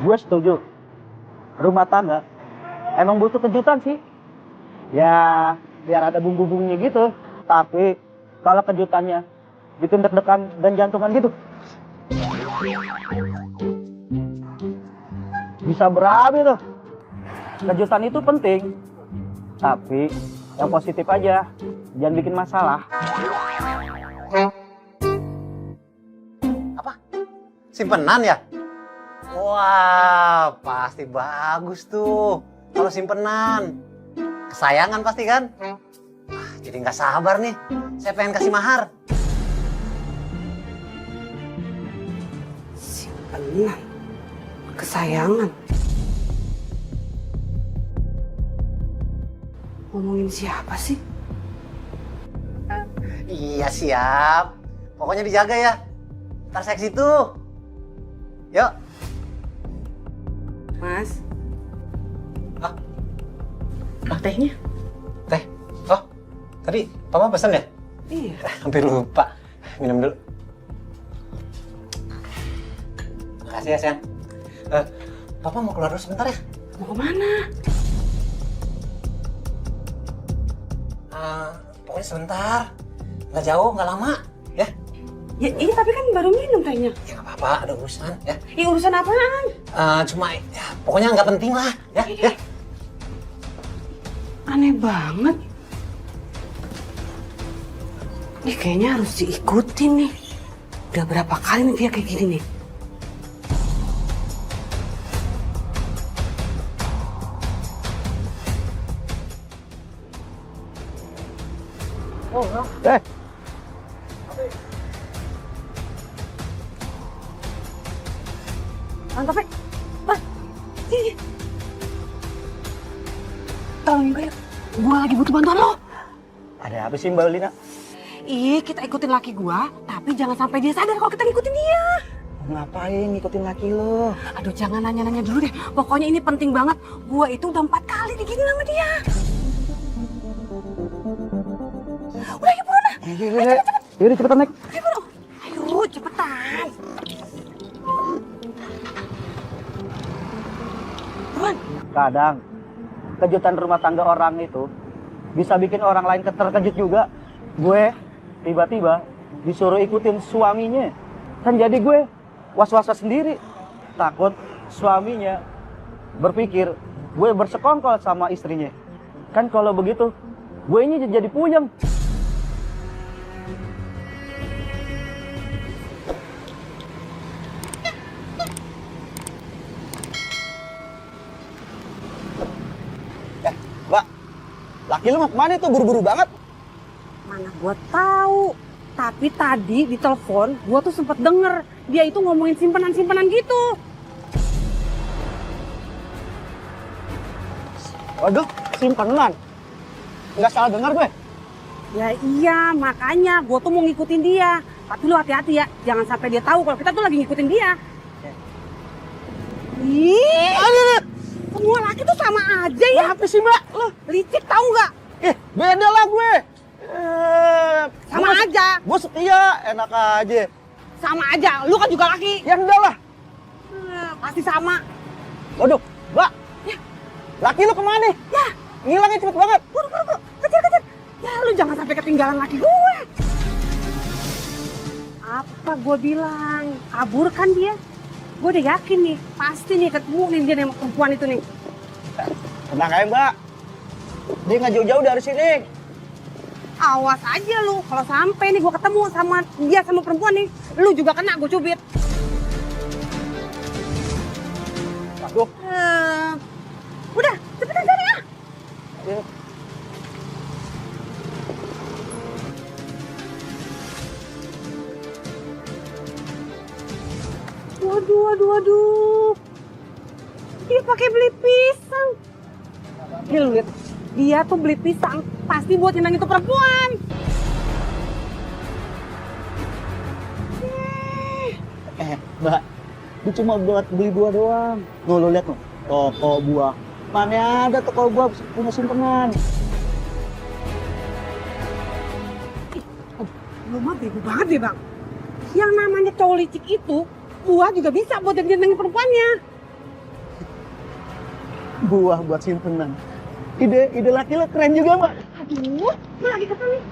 Gue setuju. Rumah tangga emang butuh kejutan sih. Ya, biar ada bumbu-bumbunya gitu. Tapi kalau kejutannya bikin deg-degan dan jantungan gitu, bisa berabe tuh. Kejutan itu penting, tapi yang positif aja. Jangan bikin masalah. Apa? Simpenan ya? Wah, pasti bagus tuh. Kalau simpenan. Kesayangan pasti kan? Wah, jadi nggak sabar nih. Saya pengen kasih mahar. Simpenan? Kesayangan? Ngomongin siapa sih? Iya siap. Pokoknya dijaga ya. Ntar saya ke situ. Yuk. Mas? Ah. Tehnya? Teh. Oh, tadi Papa pesan ya? Iya. Hampir lupa. Minum dulu. Makasih ya, sayang. Papa mau keluar dulu sebentar ya? Mau kemana? Pokoknya sebentar. Nggak jauh, nggak lama. Ya? Ya iya tapi kan baru minum tehnya. Ya nggak apa-apa, ada urusan. Ya? Iya urusan apaan? Cuma, ya, pokoknya nggak penting lah. Ya? Ya? Aneh banget. Nih kayaknya harus diikutin nih. Udah berapa kali nih dia kayak gini nih. Eh, Mantap, Pak. Mas, sini. Tolongin gue, gue lagi butuh bantuan lo. ada apa sih Mbak Lina? Iya, kita ikutin laki gua, tapi jangan sampai dia sadar kalau kita ngikutin dia. Ngapain ngikutin laki lo? Aduh, jangan nanya-nanya dulu deh. Pokoknya ini penting banget. Gua itu udah 4 kali digini sama dia. Udah, yuk buruan. Yaudah cepetan naik. Ayo, buru. Ayo, cepetan. Buruan. Kadang kejutan rumah tangga orang itu bisa bikin orang lain terkejut juga. Gue tiba-tiba disuruh ikutin suaminya. Kan jadi gue was-was sendiri. Takut suaminya berpikir gue bersekongkol sama istrinya. Kan kalau begitu gue ini jadi puyeng. Mbak, laki lu mau kemana tuh? Buru-buru banget. Mana gua tahu. Tapi tadi di telepon gua tuh sempet denger dia itu ngomongin simpanan-simpanan gitu. Waduh, simpanan. Nggak salah dengar gue. Ya iya, makanya gua tuh mau ngikutin dia. Tapi lu hati-hati ya, jangan sampai dia tahu kalau kita tuh lagi ngikutin dia. Ih, semua laki tuh sama aja ya. Apa sih Mbak? Loh, licik tahu nggak? Beda lah gue. Sama aja. Gue setia, enak aja. Sama aja, lu kan juga laki. Ya enggak lah. Pasti sama. Waduh, Mbak. Ya. Laki lu kemana? Ya, Ngilangnya cepet banget. buru. Kejar. Ya, lu jangan sampai ketinggalan laki gue. Apa gue bilang? Kabur kan dia? Gue udah yakin nih, pasti nih ketemu nih dia sama perempuan itu nih. Tenang aja Mbak. Dia nggak jauh-jauh dari sini. Awas aja lu, kalau sampai nih gue ketemu sama dia sama perempuan nih, lu juga kena gue cubit. Waduh. Udah, cepetan cari ya. Ya. Waduh. Dia pakai beli pisang. Lihat, dia tuh beli pisang pasti buat nyenangin tuh perempuan. Mbak, dia cuma buat beli buah doang. Tuh, lo lihat tuh, toko buah. Mana ada toko buah punya simpenan. Lu mah bego banget deh bang. Yang namanya cowok licik itu, buah juga bisa buat nyenengin perempuannya. Buah buat simpenan. Ide laki lo keren juga, Mbak. Aduh, lu lagi kesel nih.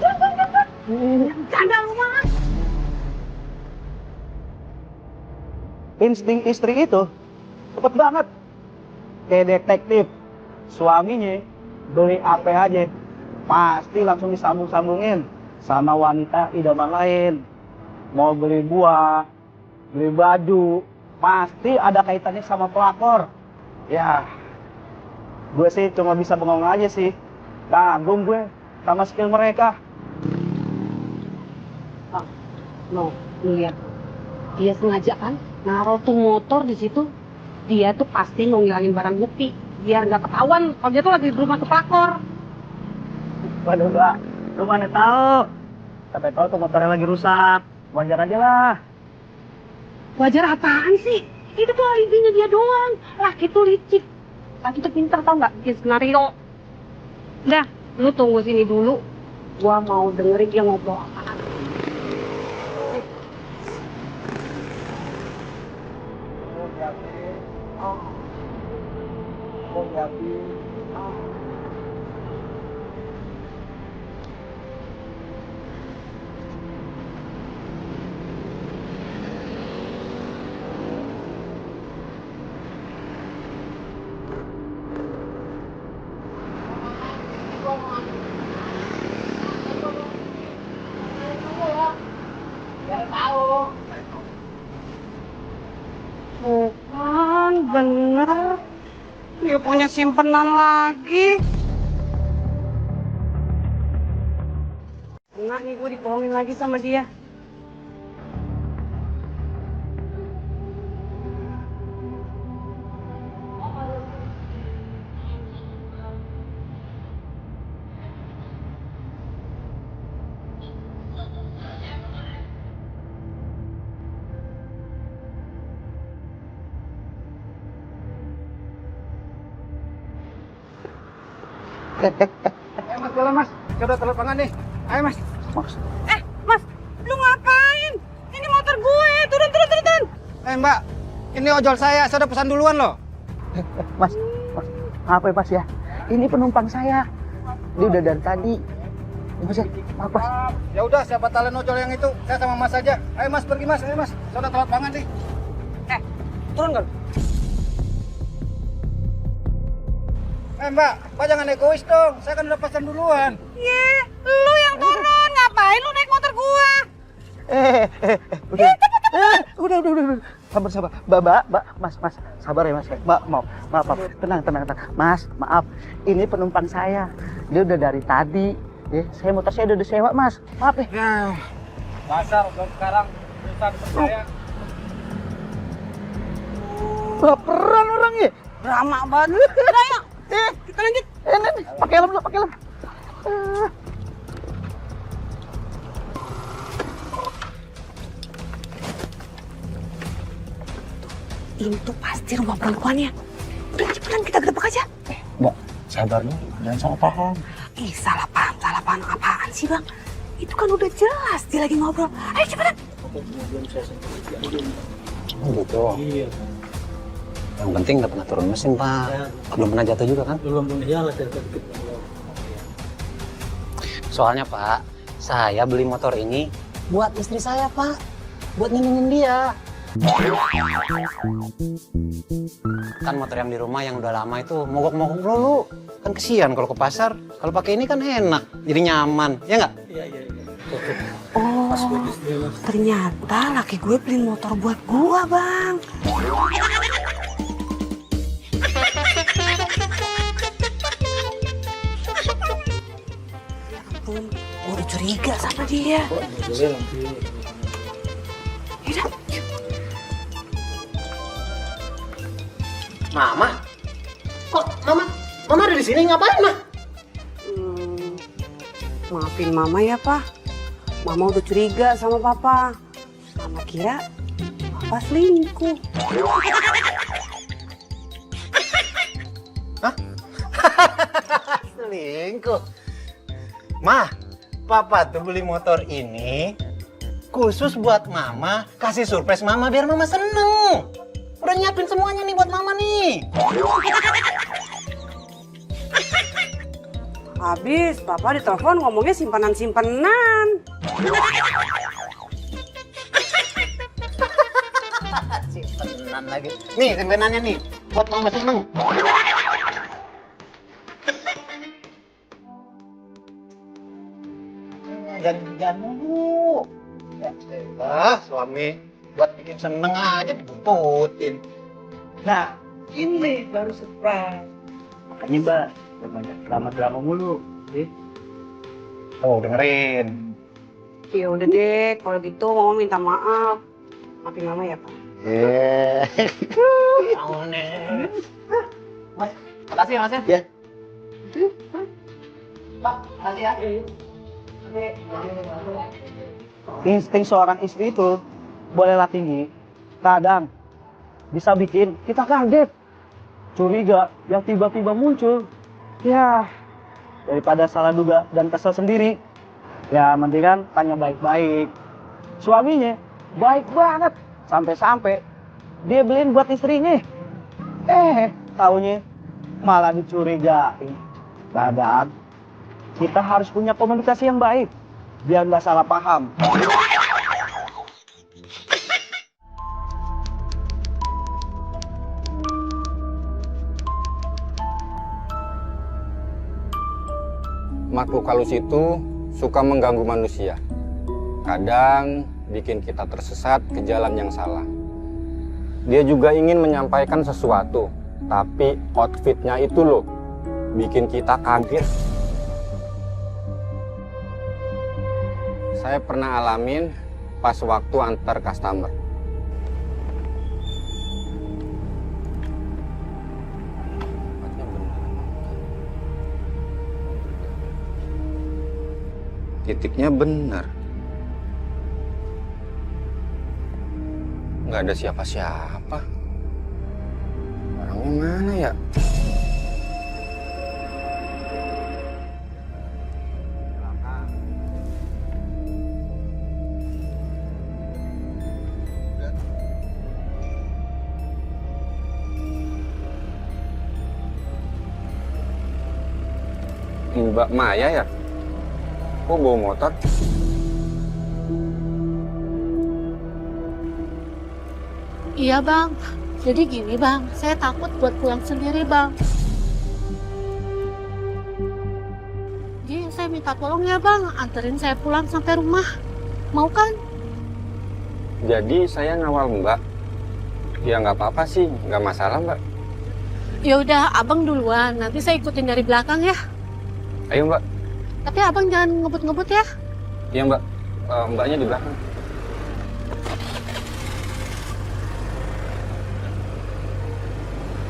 Jangan. Canda lu mah. Insting istri itu cepet banget. Kayak detektif. Suaminya beli apa aja, pasti langsung disambung-sambungin sama wanita idaman lain. Mau beli buah, beli baju, pasti ada kaitannya sama pelakor. Ya, gue sih cuma bisa bengong aja sih. Kagum gue sama skill mereka. No, lu lihat. Dia sengaja kan naruh tuh motor di situ. Dia tuh pasti mau ngilangin barang bukti biar nggak ketahuan kalau dia tuh lagi di rumah tuh pelakor. Waduh, Mbak, lu mana tahu? Sampai tahu tuh motornya lagi rusak. Wajar aja lah. Wajar apaan sih? Itu tuh alibinya dia doang. Laki tuh licik. Laki tuh pintar tau nggak bikin skenario. Udah, lu tunggu sini dulu. Gua mau dengerin dia ngobrol apaan. Bukan, bener. Dia punya simpenan lagi. Benar nih, gue dibohongin lagi sama dia. Mas, jalan mas. Saya udah telat banget nih. Ayo mas. Mas, Mas, lu ngapain? Ini motor gue. Turun. Mbak, ini ojol saya udah pesan duluan loh. mas, maaf ya Mas ya. Ini penumpang saya. Dia udah dari tadi. Ya, Mas ya, maaf Mas. Ya udah, siapa talent ojol yang itu? Saya sama mas aja. Ayo mas, pergi mas. Ayo mas. Saya udah telat banget nih. Turun kan? Mbak jangan egois dong. Saya kan udah pesan duluan. Lu yang turun. Ngapain lu naik motor gua? Udah. Sabar. Mbak, Mas, sabar ya Mas. Mbak, maaf. Tenang. Mas, maaf. Ini penumpang saya. Dia udah dari tadi. Motor saya udah disewa, Mas. Maaf ya. Ya. Dasar belum sekarang susah dipercaya. Baperan orangnya. Drama banget. Udah yuk. Kita lanjut. Nih, pakai helm dulu, pakai helm. Itu pasti rumah perempuannya. Udah cepetan kita gedebak aja. Mbak, sabar dulu. Jangan salah paham. Salah paham apaan sih bang? Itu kan udah jelas dia lagi ngobrol. Ayo cepetan. Oh gitu. Iya. Yang penting nggak pernah turun mesin pak. Belum pernah jatuh juga kan? Belum punya lah. Soalnya pak, saya beli motor ini buat istri saya pak. Buat nyenengin dia. Kan motor yang di rumah yang udah lama itu mogok-mogok dulu. Kan kesian kalau ke pasar. Kalau pakai ini kan enak, jadi nyaman, ya nggak? Iya. Oh, ternyata laki gue beliin motor buat gua bang. Ya ampun, gue udah curiga sama dia. Yaudah, yuk. Mama? Kok Mama ada di sini ngapain mah? Maafin mama ya pak. Mama udah curiga sama papa. Mama kira papa selingkuh. Selingkuh? Mah, papa tuh beli motor ini khusus buat mama, kasih surprise mama biar mama seneng. Udah nyiapin semuanya nih buat mama nih. Habis, Papa ditelepon ngomongnya simpanan-simpanan. Simpenan lagi. Nih simpenannya nih, buat mama seneng. Jangan mulu. Ya, suami buat bikin seneng aja dibuntutin. Nah, ini baru surprise. Makanya Mbak, jangan banyak drama-drama mulu. Oh, dengerin. Ya udah deh, kalau gitu Mama minta maaf. Maafin Mama ya, Pak. Mas, makasih ya Mas ya. Ya. Pak, makasih ya. Insting seorang istri itu bolehlah tinggi, kadang bisa bikin kita kaget, curiga yang tiba-tiba muncul. Ya, daripada salah duga dan kesel sendiri, ya mendingan tanya baik-baik. Suaminya baik banget, sampai-sampai dia beliin buat istrinya. Taunya malah dicurigain. Kadang kita harus punya komunikasi yang baik, biar nggak salah paham. Makhluk halus itu suka mengganggu manusia. Kadang bikin kita tersesat ke jalan yang salah. Dia juga ingin menyampaikan sesuatu, tapi outfitnya itu loh, bikin kita kaget. Saya pernah alamin pas waktu antar customer. Titiknya benar. Nggak ada siapa-siapa. Orangnya mana ya? Mbak Maya ya? Kok bawa motor? Iya bang, jadi gini bang, saya takut buat pulang sendiri bang. Jadi saya minta tolong ya bang, anterin saya pulang sampai rumah. Mau kan? Jadi saya ngawal Mbak. Ya nggak apa-apa sih, nggak masalah Mbak. Ya udah, abang duluan, nanti saya ikutin dari belakang ya. Ayo Mbak. Tapi abang jangan ngebut-ngebut ya. Iya Mbak, Mbaknya di belakang.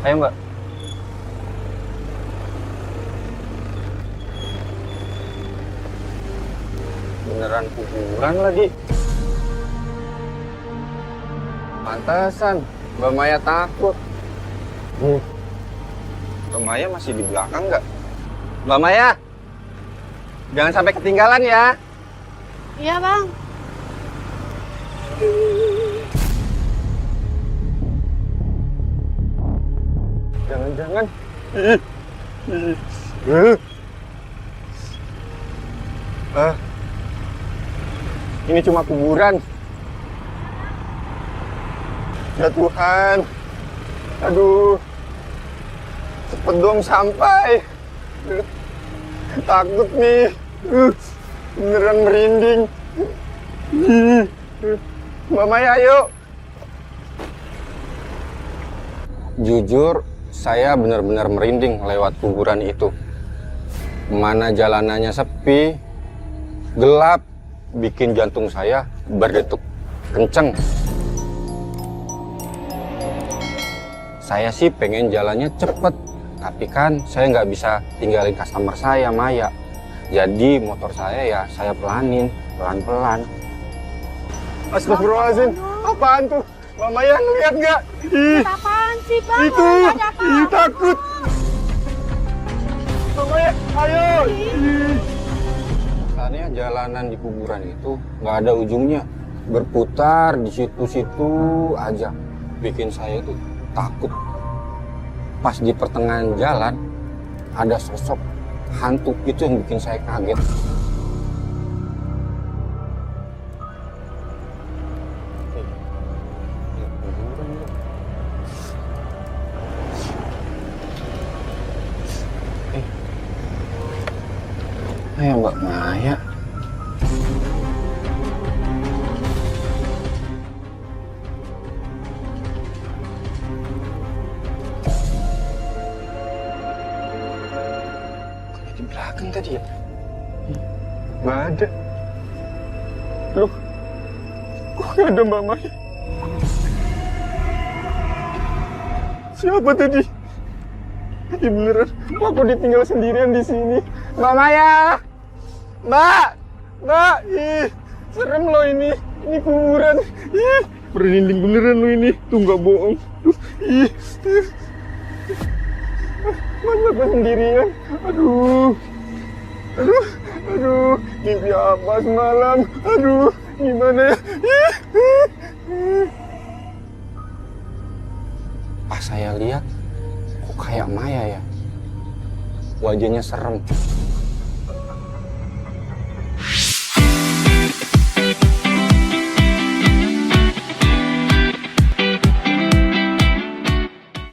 Ayo Mbak. Beneran kuburan lagi. Pantesan Mbak Maya takut. Mbak Maya masih di belakang nggak? Mbak Maya, jangan sampai ketinggalan ya. Iya bang. Jangan-jangan. Ini cuma kuburan. Ya Tuhan. Aduh. Cepet dong sampai. Takut nih. Beneran merinding. Mbak Maya, ayo. Jujur, saya benar-benar merinding lewat kuburan itu. Mana jalanannya sepi, gelap, bikin jantung saya berdetuk kenceng. Saya sih pengen jalannya cepet, tapi kan saya nggak bisa tinggalin customer saya, Maya. Jadi motor saya ya saya pelanin, pelan-pelan. Astagfirullahaladzim, apaan tuh? Mbak Maya ngeliat nggak? Apaan sih bang? Itu, Ada apa? takut. Mbak Maya, ayo. Katanya jalanan di kuburan itu nggak ada ujungnya, berputar di situ-situ aja. bikin saya tuh takut. Pas di pertengahan jalan, ada sosok hantu itu yang bikin saya kaget. Ayo Mbak Maya. Di belakang tadi ya? Nggak ada. Loh, kok nggak ada Mbak Maya? Siapa tadi? Ini beneran, kok aku ditinggal sendirian di sini? Mbak Maya! Mbak! Mbak! Ih, serem loh ini kuburan. Ih, merinding beneran lo ini. Tuh nggak bohong. Ih. Masa aku sendirian? Aduh. Mimpi apa semalam? Aduh, gimana ya? Pas saya lihat, kok kayak Maya ya? Wajahnya serem.